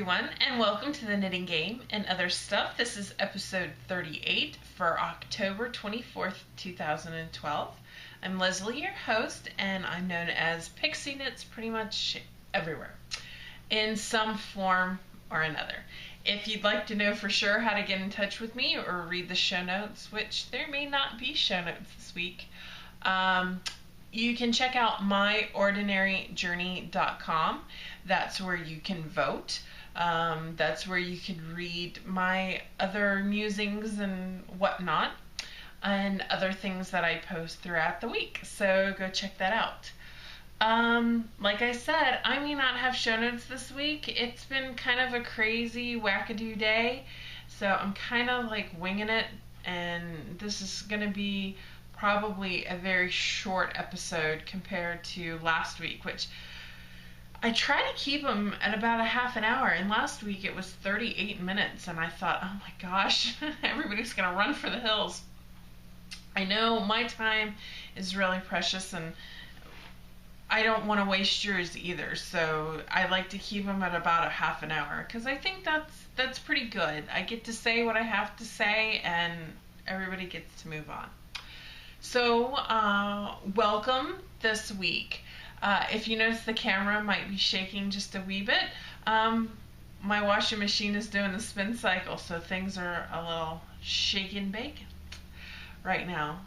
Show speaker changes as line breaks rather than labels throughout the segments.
everyone, and welcome to the Knitting Game and Other Stuff. This is episode 38 for October 24th, 2012. I'm Lesley, your host, and I'm known as Pixie Knits pretty much everywhere in some form or another. If you'd like to know for sure how to get in touch with me or read the show notes, which there may not be show notes this week, you can check out myordinaryjourney.com. That's where you can vote. That's where you can read my other musings and whatnot, and other things that I post throughout the week. So go check that out. Like I said, I may not have show notes this week. It's been kind of a crazy wackadoo day, so I'm kind of like winging it, and this is going to be probably a very short episode compared to last week, which I try to keep them at about a half an hour, and last week it was 38 minutes, and I thought, oh my gosh, everybody's going to run for the hills. I know my time is really precious, and I don't want to waste yours either, so I like to keep them at about a half an hour, because I think that's pretty good. I get to say what I have to say, and everybody gets to move on. So, welcome this week. If you notice the camera might be shaking just a wee bit, my washing machine is doing the spin cycle, so things are a little shake and bake right now.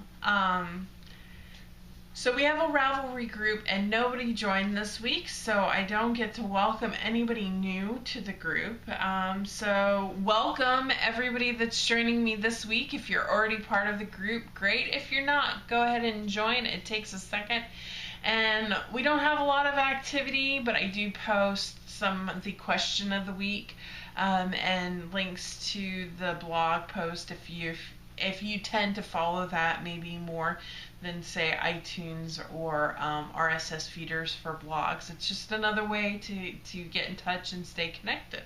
So we have a Ravelry group, and nobody joined this week, so I don't get to welcome anybody new to the group. So welcome everybody that's joining me this week. If you're already part of the group, great. If you're not, go ahead and join. It takes a second. And we don't have a lot of activity, but I do post some of the question of the week and links to the blog post if you tend to follow that maybe more than, say, iTunes or RSS feeders for blogs. It's just another way to get in touch and stay connected.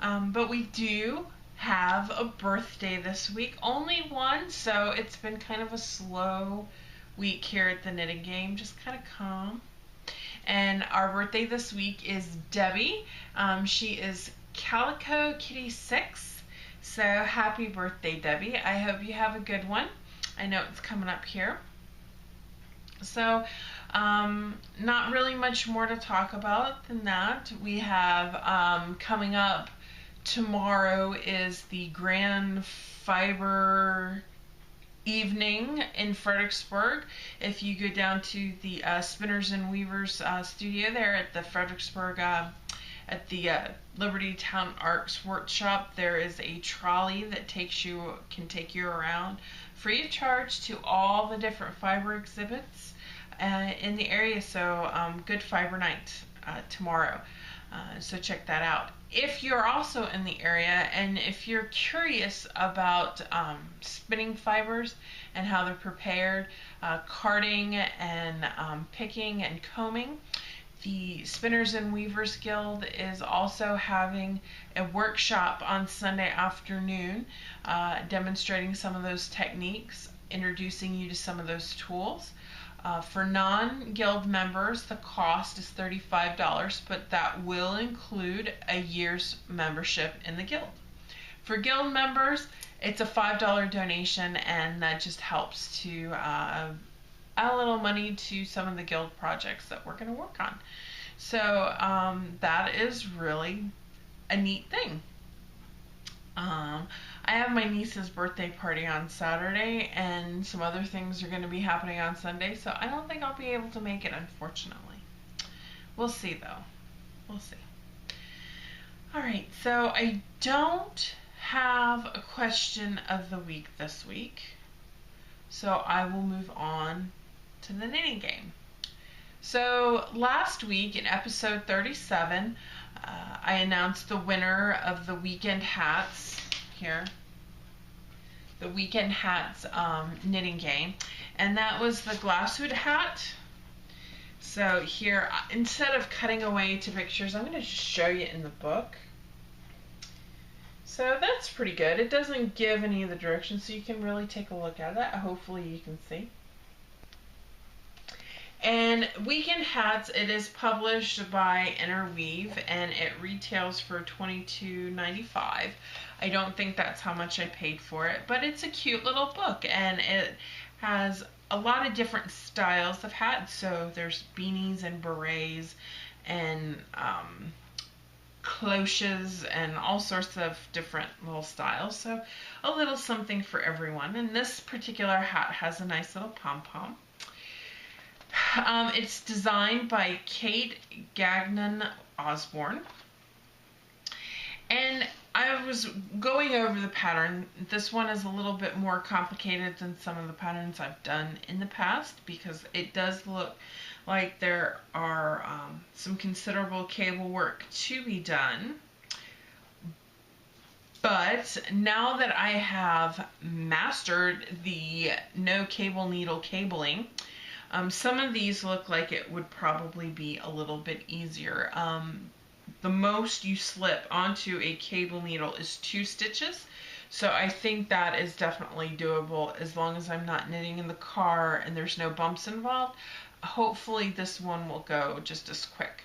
But we do have a birthday this week, only one, so it's been kind of a slow week here at the Knitting Game, just kind of calm. And our birthday this week is Debbie. She is Calico Kitty 6. So happy birthday, Debbie. I hope you have a good one. I know it's coming up here. So not really much more to talk about than that. We have coming up tomorrow is the Grand Fiber evening in Fredericksburg. If you go down to the Spinners and Weavers studio there at the Fredericksburg at the Liberty Town Arts Workshop, there is a trolley that can take you around free of charge to all the different fiber exhibits in the area. So good fiber night tomorrow. So check that out. If you're also in the area and if you're curious about spinning fibers and how they're prepared, carding and picking and combing, the Spinners and Weavers Guild is also having a workshop on Sunday afternoon demonstrating some of those techniques, introducing you to some of those tools. For non-guild members, the cost is $35, but that will include a year's membership in the guild. For guild members, it's a $5 donation, and that just helps to add a little money to some of the guild projects that we're going to work on. So that is really a neat thing. I have my niece's birthday party on Saturday, and some other things are going to be happening on Sunday, so I don't think I'll be able to make it, unfortunately. We'll see, though. We'll see. Alright, so I don't have a question of the week this week, so I will move on to the Knitting Game. So last week in episode 37, I announced the winner of the weekend hats here, the weekend hats knitting game, and that was the glasswood hat. So here, instead of cutting away to pictures, I'm going to just show you in the book. So that's pretty good. It doesn't give any of the directions, so you can really take a look at it. Hopefully you can see. And Weekend Hats, it is published by Interweave, and it retails for $22.95. I don't think that's how much I paid for it, but it's a cute little book, and it has a lot of different styles of hats. So there's beanies and berets and cloches and all sorts of different little styles. So a little something for everyone. And this particular hat has a nice little pom-pom. It's designed by Kate Gagnon Osborne. And I was going over the pattern. This one is a little bit more complicated than some of the patterns I've done in the past, because it does look like there are some considerable cable work to be done. But now that I have mastered the no cable needle cabling, some of these look like it would probably be a little bit easier. The most you slip onto a cable needle is 2 stitches. So I think that is definitely doable as long as I'm not knitting in the car and there's no bumps involved. Hopefully this one will go just as quick.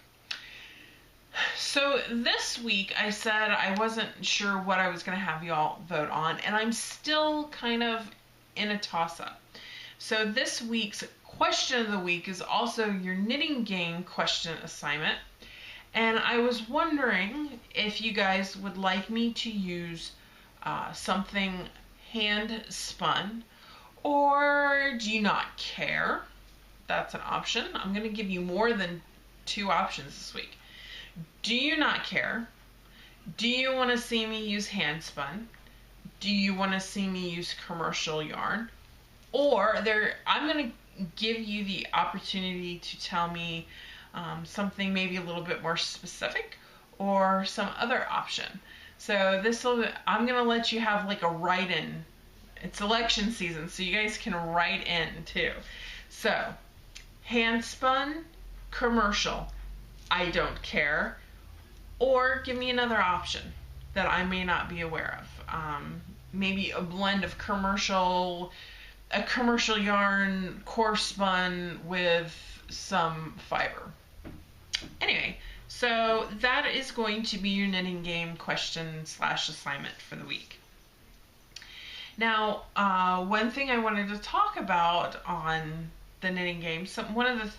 So this week I said I wasn't sure what I was going to have y'all vote on, and I'm still kind of in a toss-up. So this week's question of the week is also your knitting game question assignment. And I was wondering if you guys would like me to use something hand spun, or do you not care? That's an option. I'm going to give you more than 2 options this week. Do you not care? Do you want to see me use hand spun? Do you want to see me use commercial yarn? Or I'm going to give you the opportunity to tell me something maybe a little bit more specific, or some other option. So I'm going to let you have like a write-in. It's election season, so you guys can write in too. So, hand spun, commercial, I don't care. Or give me another option that I may not be aware of. Maybe a blend of a commercial yarn, coarse spun with some fiber. Anyway, so that is going to be your knitting game question / assignment for the week. Now, one thing I wanted to talk about on the knitting game, one of the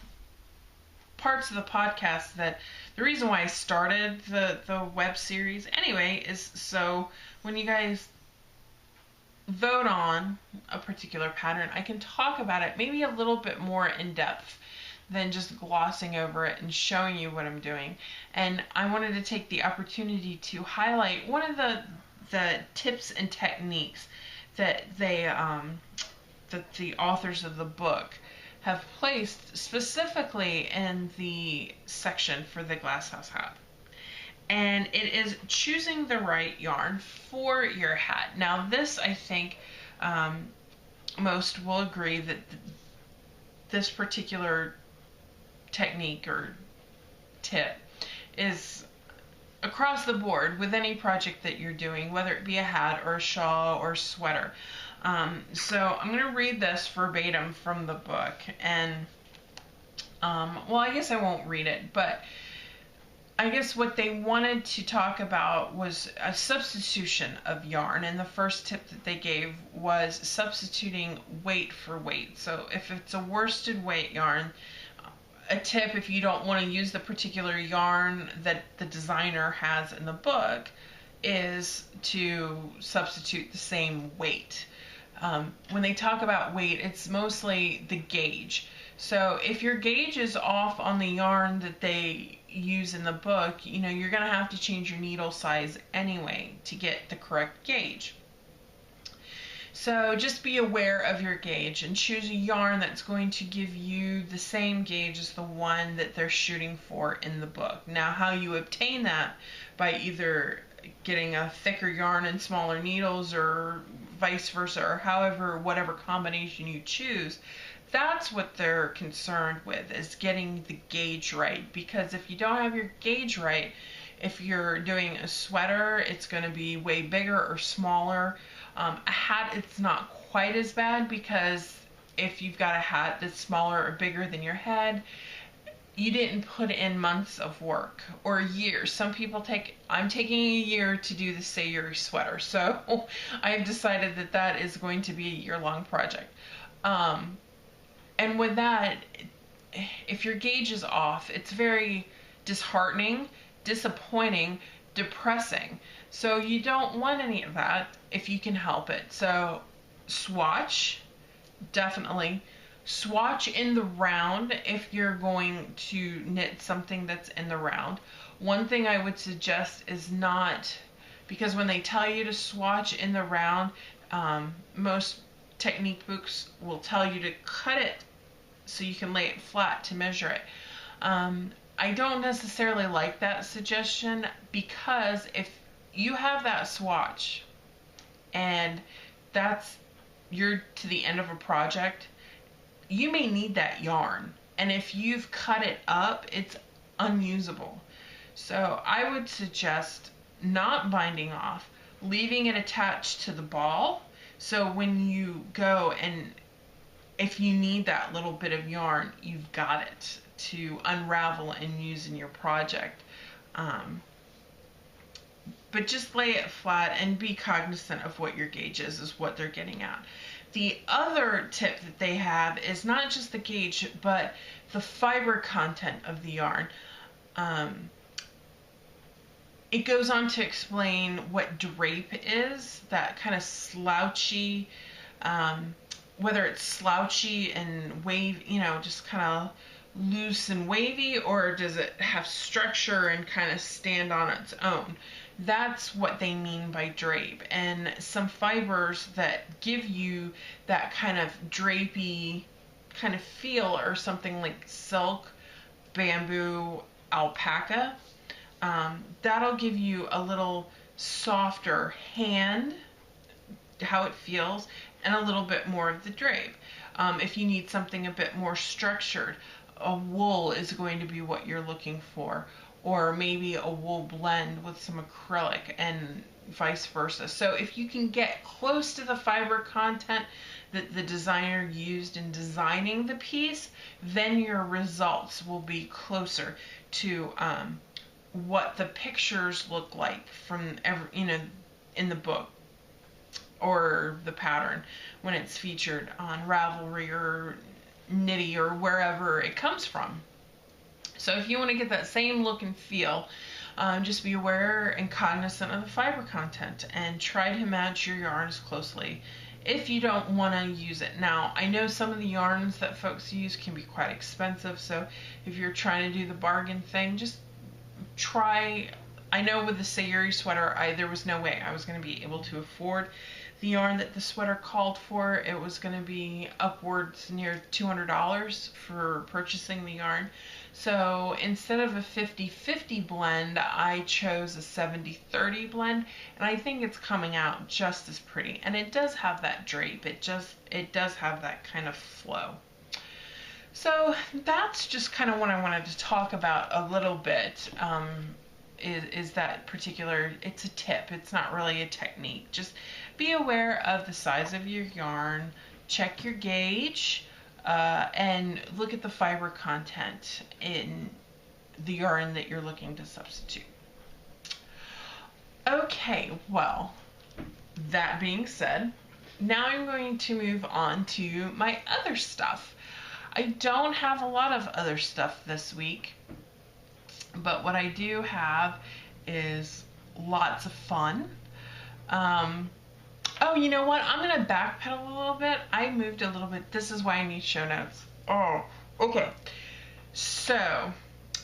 parts of the podcast that the reason why I started the web series anyway is so when you guys vote on a particular pattern, I can talk about it maybe a little bit more in depth than just glossing over it and showing you what I'm doing. And I wanted to take the opportunity to highlight one of the tips and techniques that that the authors of the book have placed specifically in the section for the Glasshouse hat. And it is choosing the right yarn for your hat. Now this, I think, most will agree that this particular technique or tip is across the board with any project that you're doing, whether it be a hat or a shawl or a sweater. So I'm going to read this verbatim from the book, and well, I guess I won't read it, but I guess what they wanted to talk about was a substitution of yarn, and the first tip that they gave was substituting weight for weight. So if it's a worsted weight yarn, a tip, if you don't want to use the particular yarn that the designer has in the book, is to substitute the same weight. When they talk about weight, it's mostly the gauge. So if your gauge is off on the yarn that they use in the book, you know, you're going to have to change your needle size anyway to get the correct gauge. So just be aware of your gauge and choose a yarn that's going to give you the same gauge as the one that they're shooting for in the book. Now, how you obtain that, by either getting a thicker yarn and smaller needles, or vice versa, or whatever combination you choose, that's what they're concerned with, is getting the gauge right. Because if you don't have your gauge right, if you're doing a sweater, it's going to be way bigger or smaller. A hat, it's not quite as bad because if you've got a hat that's smaller or bigger than your head, you didn't put in months of work or years. Some people I'm taking a year to do the Sayuri sweater. So I have decided that that is going to be a year-long project. And with that, if your gauge is off, it's very disheartening, disappointing, depressing. So you don't want any of that if you can help it. So swatch, definitely. Swatch in the round if you're going to knit something that's in the round. One thing I would suggest is not, because when they tell you to swatch in the round, most technique books will tell you to cut it so you can lay it flat to measure it. I don't necessarily like that suggestion, because if you have that swatch and you're to the end of a project, you may need that yarn, and if you've cut it up, it's unusable. So I would suggest not binding off, leaving it attached to the ball, so when you go and if you need that little bit of yarn, you've got it to unravel and use in your project. But just lay it flat and be cognizant of what your gauge is what they're getting at. The other tip that they have is not just the gauge, but the fiber content of the yarn. It goes on to explain what drape is, that kind of slouchy, whether it's slouchy and wave, just kind of loose and wavy, or does it have structure and kind of stand on its own. That's what they mean by drape. And some fibers that give you that kind of drapey kind of feel are something like silk, bamboo, alpaca. That'll give you a little softer hand, how it feels, and a little bit more of the drape. If you need something a bit more structured, a wool is going to be what you're looking for, or maybe a wool blend with some acrylic, and vice versa. So if you can get close to the fiber content that the designer used in designing the piece, then your results will be closer to what the pictures look like from in the book or the pattern when it's featured on Ravelry or Knitty or wherever it comes from. So if you want to get that same look and feel, just be aware and cognizant of the fiber content and try to match your yarns closely if you don't want to use it. Now, I know some of the yarns that folks use can be quite expensive, so if you're trying to do the bargain thing, just try. I know with the Sayuri sweater, there was no way I was going to be able to afford the yarn that the sweater called for. It was going to be upwards near $200 for purchasing the yarn. So instead of a 50-50 blend, I chose a 70-30 blend, and I think it's coming out just as pretty. And it does have that drape. It does have that kind of flow. So that's just kind of what I wanted to talk about a little bit. Is that particular, it's a tip, it's not really a technique. Just be aware of the size of your yarn, check your gauge, and look at the fiber content in the yarn that you're looking to substitute. Okay, well, that being said, now I'm going to move on to my other stuff. I don't have a lot of other stuff this week, but what I do have is lots of fun. Oh, you know what? I'm going to backpedal a little bit. I moved a little bit. This is why I need show notes. Oh, okay. So,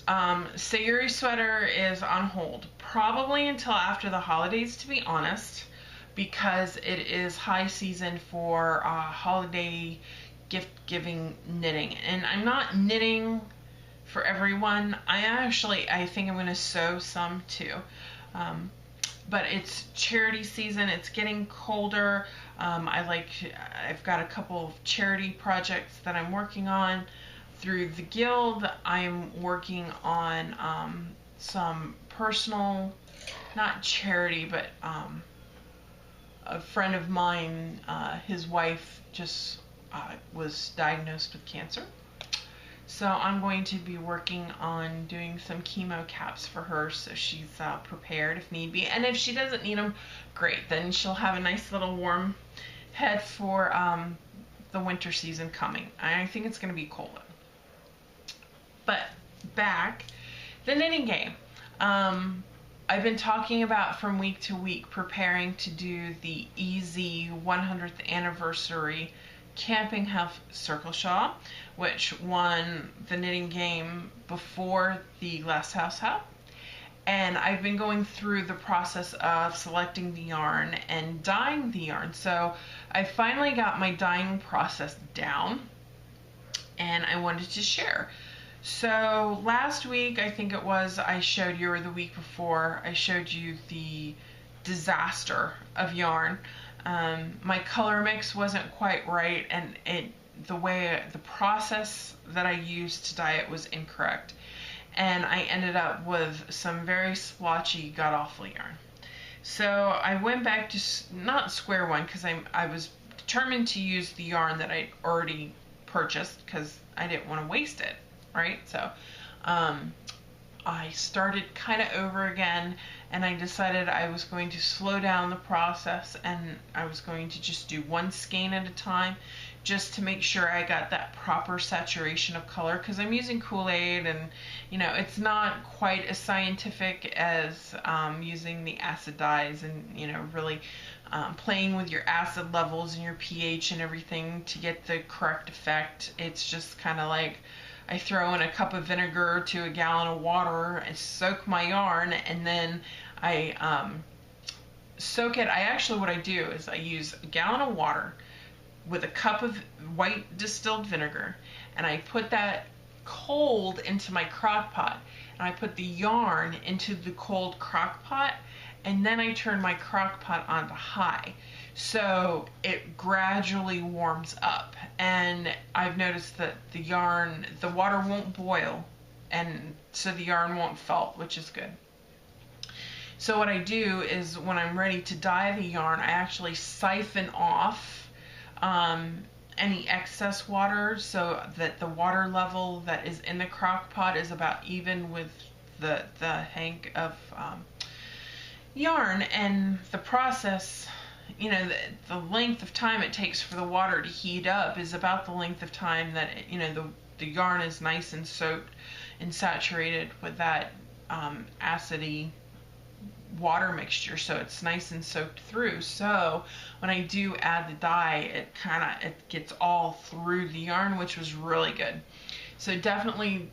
Sayuri sweater is on hold, probably until after the holidays, to be honest, because it is high season for holiday gift-giving knitting. And I'm not knitting for everyone. I think I'm going to sew some too. But it's charity season. It's getting colder. I've got a couple of charity projects that I'm working on through the guild. I'm working on some personal, not charity, but a friend of mine, his wife just was diagnosed with cancer. So I'm going to be working on doing some chemo caps for her so she's prepared if need be. And if she doesn't need them, great. Then she'll have a nice little warm head for the winter season coming. I think it's going to be cold. But back, the knitting game. I've been talking about from week to week preparing to do the easy 100th anniversary Camping Half Circle Shawl, which won the knitting game before the Glass House Hub. And I've been going through the process of selecting the yarn and dyeing the yarn. So I finally got my dyeing process down and I wanted to share. So last week, I think it was, I showed you, or the week before, I showed you the disaster of yarn. My color mix wasn't quite right, and the process that I used to dye it was incorrect. And I ended up with some very splotchy, god-awful yarn. So I went back to, not square one, because I was determined to use the yarn that I'd already purchased, because I didn't want to waste it. Right? So I started kind of over again, and I decided I was going to slow down the process and I was going to just do one skein at a time just to make sure I got that proper saturation of color, because I'm using Kool-Aid and it's not quite as scientific as using the acid dyes and really playing with your acid levels and your pH and everything to get the correct effect. It's just kind of like I throw in a cup of vinegar to a gallon of water and soak my yarn, and then I soak it. What I do is I use a gallon of water with a cup of white distilled vinegar, and I put that cold into my crock pot, and I put the yarn into the cold crock pot, and then I turn my crock pot on to high. So it gradually warms up, and I've noticed that the water won't boil, and so the yarn won't felt, which is good. So what I do is when I'm ready to dye the yarn, I actually siphon off any excess water so that the water level that is in the crock pot is about even with the hank of yarn. And the process, the length of time it takes for the water to heat up is about the length of time that the yarn is nice and soaked and saturated with that acidy water mixture, so it's nice and soaked through. So when I do add the dye, it gets all through the yarn, which was really good. So definitely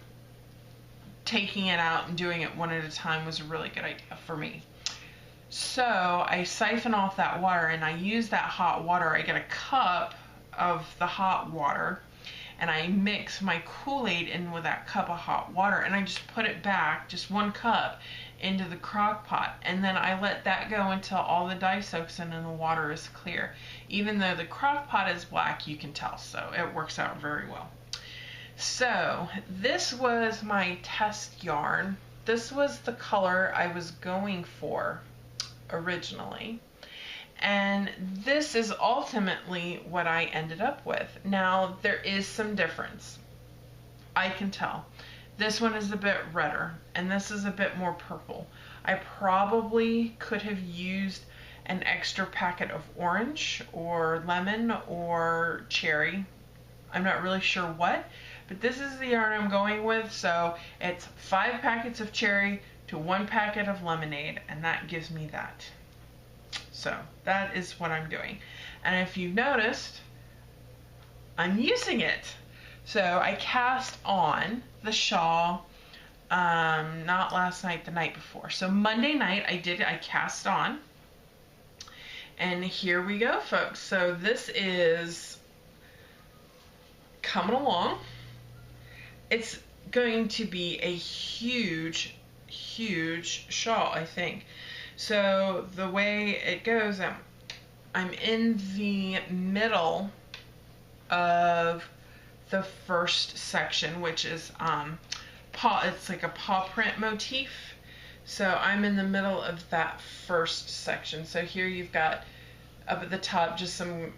taking it out and doing it one at a time was a really good idea for me. So I siphon off that water and I use that hot water. I get a cup of the hot water and I mix my Kool-Aid in with that cup of hot water, and I just put it back, just one cup, into the crock pot, and then I let that go until all the dye soaks in and the water is clear. Even though the crock pot is black, you can tell, so it works out very well. So this was my test yarn. This was the color I was going for originally, and this is ultimately what I ended up with. Now there is some difference, I can tell. This one is a bit redder and this is a bit more purple. I probably could have used an extra packet of orange or lemon or cherry. I'm not really sure what, but this is the yarn I'm going with. So it's 5 packets of cherry to 1 packet of lemonade, and that gives me that. So that is what I'm doing. And if you've noticed, I'm using it. So I cast on the shawl, not last night, the night before. So Monday night I cast on. And here we go, folks. So this is coming along. It's going to be a huge, huge shawl, I think. So the way it goes, I'm in the middle of the first section, which is it's like a paw print motif. So I'm in the middle of that first section. So here you've got up at the top just some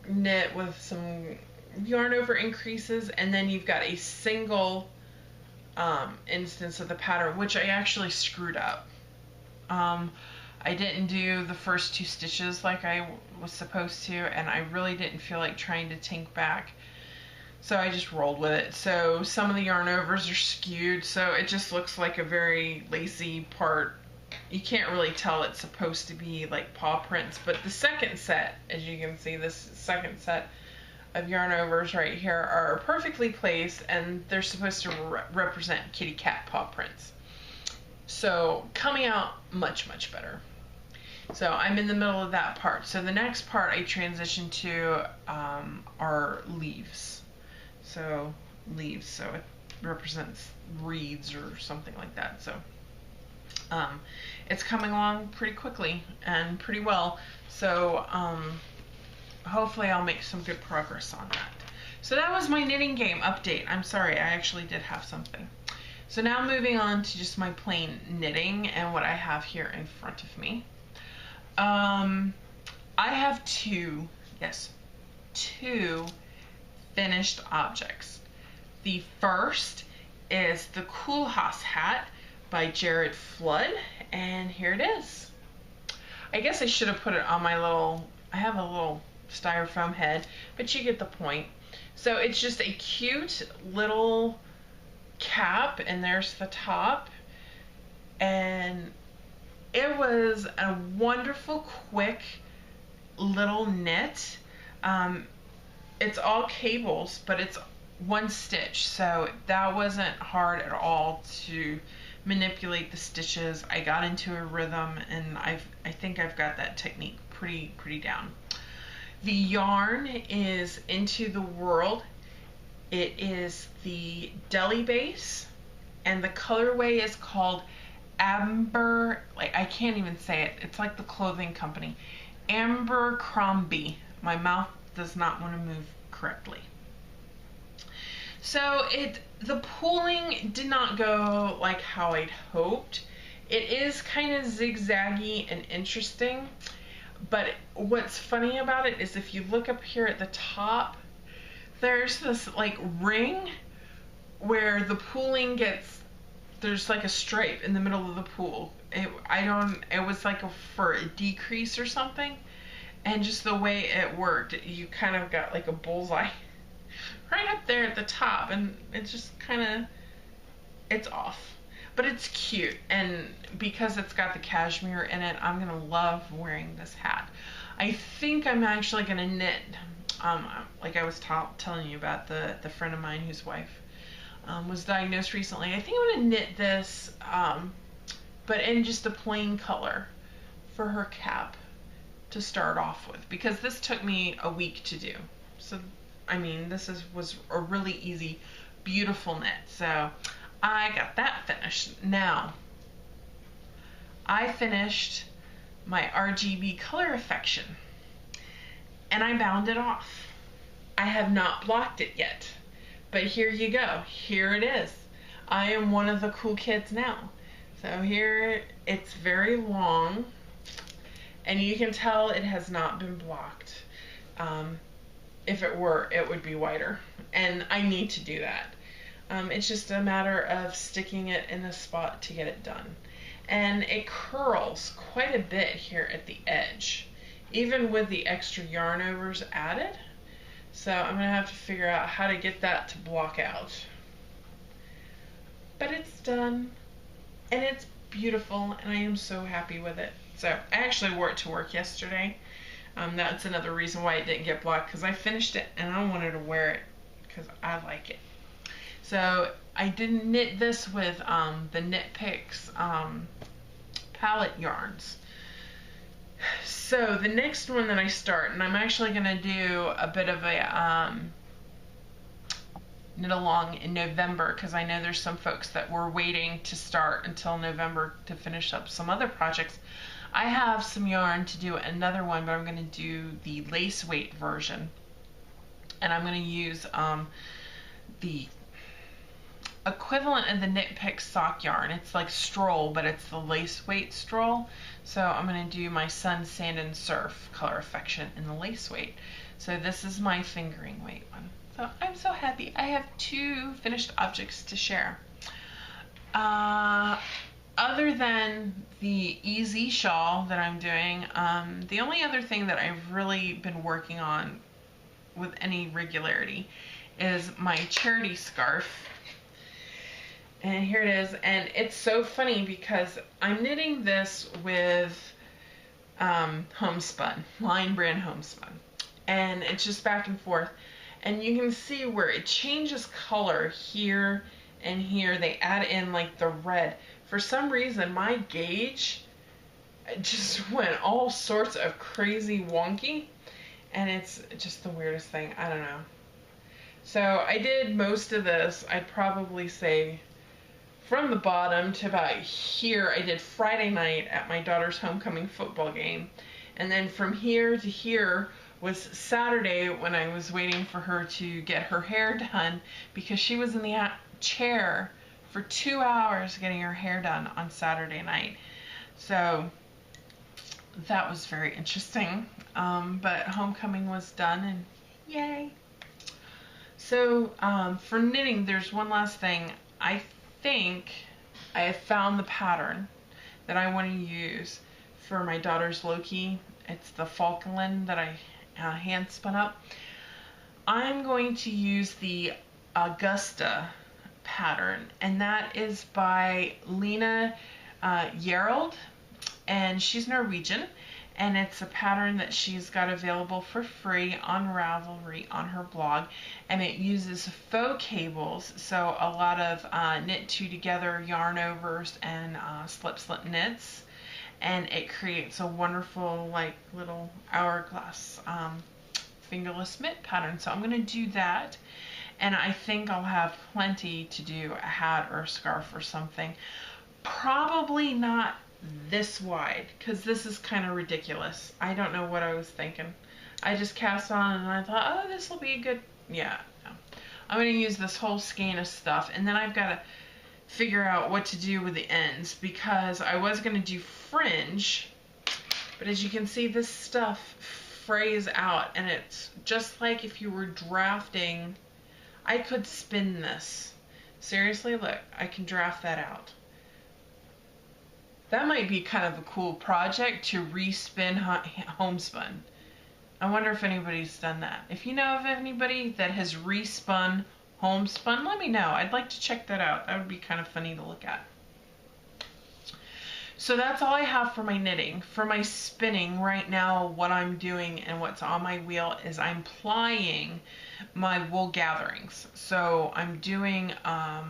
knit with some yarn over increases, and then you've got a single instance of the pattern, which I actually screwed up. I didn't do the first 2 stitches like I was supposed to, and I really didn't feel like trying to tink back, so I just rolled with it. So some of the yarn overs are skewed, so it just looks like a very lacy part. You can't really tell it's supposed to be like paw prints, but the second set, as you can see, this second set of yarn overs right here are perfectly placed, and they're supposed to represent kitty cat paw prints. So coming out much, much better. So I'm in the middle of that part. So the next part I transition to are leaves. So leaves, so it represents reeds or something like that. So it's coming along pretty quickly and pretty well. So hopefully I'll make some good progress on that. So that was my knitting game update. I'm sorry, I actually did have something. So now moving on to just my plain knitting and what I have here in front of me. I have two finished objects. The first is the Cool House hat by Jared Flood, and here it is. I guess I should have put it on my little, I have a little styrofoam head, but you get the point. So it's just a cute little cap, and there's the top, and it was a wonderful, quick little knit. It's all cables, but it's one stitch, so that wasn't hard at all to manipulate the stitches. I got into a rhythm, and I think I've got that technique pretty down. The yarn is Into the World. It is the deli base, and the colorway is called Amber, like I can't even say it. It's like the clothing company. Abercrombie. My mouth does not want to move correctly. So the pooling did not go like how I'd hoped. It is kind of zigzaggy and interesting, but what's funny about it is if you look up here at the top, there's this like ring where the pooling gets, there's like a stripe in the middle of the pool. It was like for a decrease or something, and just the way it worked, you kind of got like a bullseye right up there at the top, and it just kind of, it's off. But it's cute, and because it's got the cashmere in it, I'm gonna love wearing this hat. I think I'm actually gonna knit, like I was telling you about the friend of mine whose wife was diagnosed recently. I think I'm going to knit this, but in just a plain color for her cap to start off with, because this took me a week to do. So, I mean, this was a really easy, beautiful knit. So, I got that finished. Now, I finished my RGB color affection, and I bound it off. I have not blocked it yet. But here you go. Here it is. I am one of the cool kids now. So here, it's very long, and you can tell it has not been blocked. If it were, it would be wider, and I need to do that. It's just a matter of sticking it in a spot to get it done. And it curls quite a bit here at the edge, even with the extra yarn overs added. So I'm going to have to figure out how to get that to block out. But it's done, and it's beautiful, and I am so happy with it. So I actually wore it to work yesterday. That's another reason why it didn't get blocked, because I finished it, and I wanted to wear it because I like it. So I did knit this with the Knit Picks palette yarns. So the next one that I start, and I'm actually going to do a bit of a knit along in November, because I know there's some folks that were waiting to start until November to finish up some other projects. I have some yarn to do another one, but I'm going to do the lace weight version, and I'm going to use the equivalent of the Knit Pick sock yarn. It's like Stroll, but it's the lace weight Stroll. So I'm going to do my Sun, Sand, and Surf color affection in the lace weight. So this is my fingering weight one. So I'm so happy. I have 2 finished objects to share. Other than the easy shawl that I'm doing, the only other thing that I've really been working on with any regularity is my charity scarf. And here it is. And it's so funny because I'm knitting this with homespun, line brand homespun. And it's just back and forth. And you can see where it changes color here and here. They add in like the red. For some reason, my gauge just went all sorts of crazy wonky. And it's just the weirdest thing. I don't know. So I did most of this, I'd probably say from the bottom to about here. I did Friday night at my daughter's homecoming football game. And then from here to here was Saturday when I was waiting for her to get her hair done because she was in the chair for 2 hours getting her hair done on Saturday night. So that was very interesting. But homecoming was done and yay. So for knitting, there's one last thing. I think I have found the pattern that I want to use for my daughter's Loki. It's the Falkland that I hand spun up. I'm going to use the Augusta pattern, and that is by Lena Gerald, and she's Norwegian, and it's a pattern that she's got available for free on Ravelry on her blog, and it uses faux cables, so a lot of knit 2 together yarn overs and slip knits, and it creates a wonderful like little hourglass fingerless mitt pattern. So I'm going to do that, and I think I'll have plenty to do a hat or a scarf or something. Probably not this wide because this is kind of ridiculous. I don't know what I was thinking. I just cast on and I thought, oh, this will be good. Yeah, no. I'm going to use this whole skein of stuff, and then I've got to figure out what to do with the ends because I was going to do fringe, but as you can see, this stuff frays out, and it's just like if you were drafting. I could spin this. Seriously, look, I can draft that out. That might be kind of a cool project to respin homespun. I wonder if anybody's done that. If you know of anybody that has respun homespun, let me know. I'd like to check that out. That would be kind of funny to look at. So that's all I have for my knitting. For my spinning right now, what I'm doing and what's on my wheel is I'm plying my wool gatherings. So I'm doing a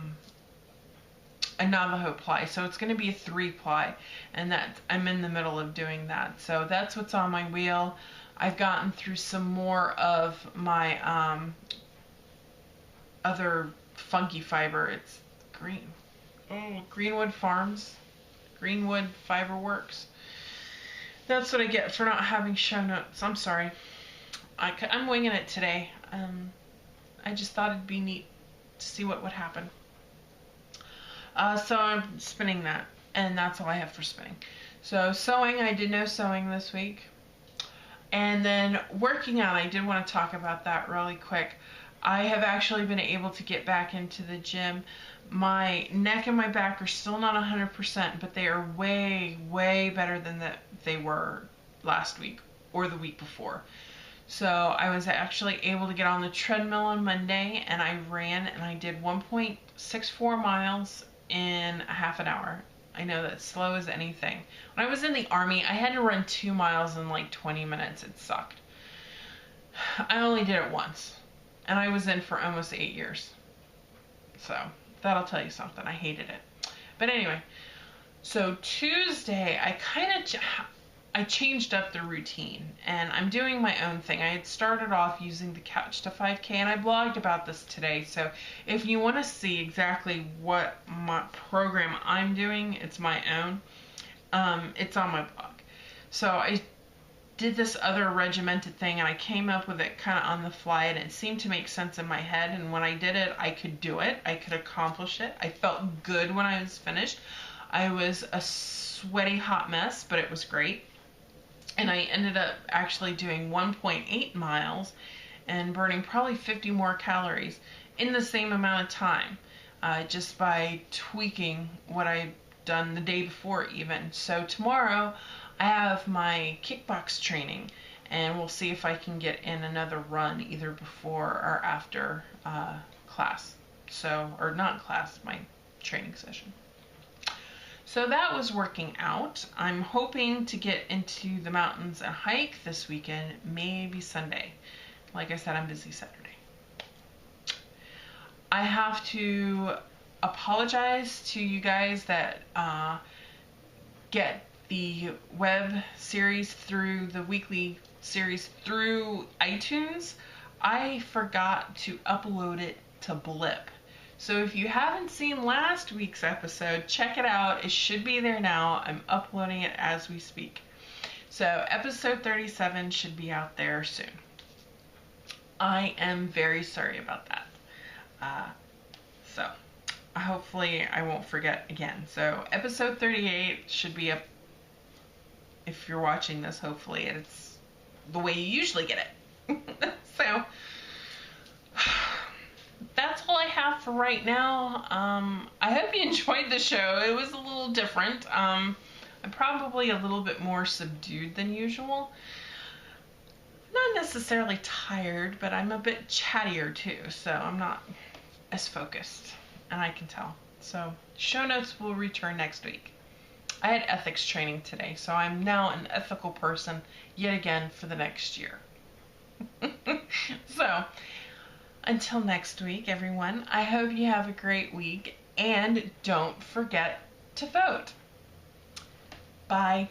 Navajo ply. So it's going to be a 3-ply, and that I'm in the middle of doing that. So that's what's on my wheel. I've gotten through some more of my other funky fiber. It's green. Oh, Greenwood Farms. Greenwood Fiber Works. That's what I get for not having show notes. I'm sorry. I'm winging it today. I just thought it'd be neat to see what would happen. So I'm spinning that, and that's all I have for spinning. So sewing, I did no sewing this week. And then working out, I did want to talk about that really quick. I have actually been able to get back into the gym. My neck and my back are still not 100%, but they are way, way better than they were last week or the week before. So I was actually able to get on the treadmill on Monday, and I ran, and I did 1.64 miles in a half an hour. I know that's slow as anything. When I was in the Army, I had to run 2 miles in like 20 minutes. It sucked. I only did it once, and I was in for almost 8 years. So that'll tell you something. I hated it. But anyway, so Tuesday, I changed up the routine, and I'm doing my own thing. I had started off using the Couch to 5K, and I blogged about this today. So if you want to see exactly what my program I'm doing, it's my own. It's on my blog. So I did this other regimented thing, and I came up with it kind of on the fly, and it seemed to make sense in my head, and when I did it, I could do it. I could accomplish it. I felt good when I was finished. I was a sweaty hot mess, but it was great. And I ended up actually doing 1.8 miles and burning probably 50 more calories in the same amount of time, just by tweaking what I've done the day before even. So tomorrow I have my kickbox training, and we'll see if I can get in another run either before or after class. So, or not class, my training session. So that was working out. I'm hoping to get into the mountains and hike this weekend, maybe Sunday. Like I said, I'm busy Saturday. I have to apologize to you guys that get the web series through the weekly series through iTunes. I forgot to upload it to Blip. So if you haven't seen last week's episode, check it out. It should be there now. I'm uploading it as we speak. So episode 37 should be out there soon. I am very sorry about that. So hopefully I won't forget again. So episode 38 should be up, if you're watching this, hopefully it's the way you usually get it. So that's all I have for right now. I hope you enjoyed the show. It was a little different. I'm probably a little bit more subdued than usual. Not necessarily tired, but I'm a bit chattier too, so I'm not as focused, and I can tell. So show notes will return next week. I had ethics training today, so I'm now an ethical person yet again for the next year. So until next week, everyone, I hope you have a great week, and don't forget to vote. Bye.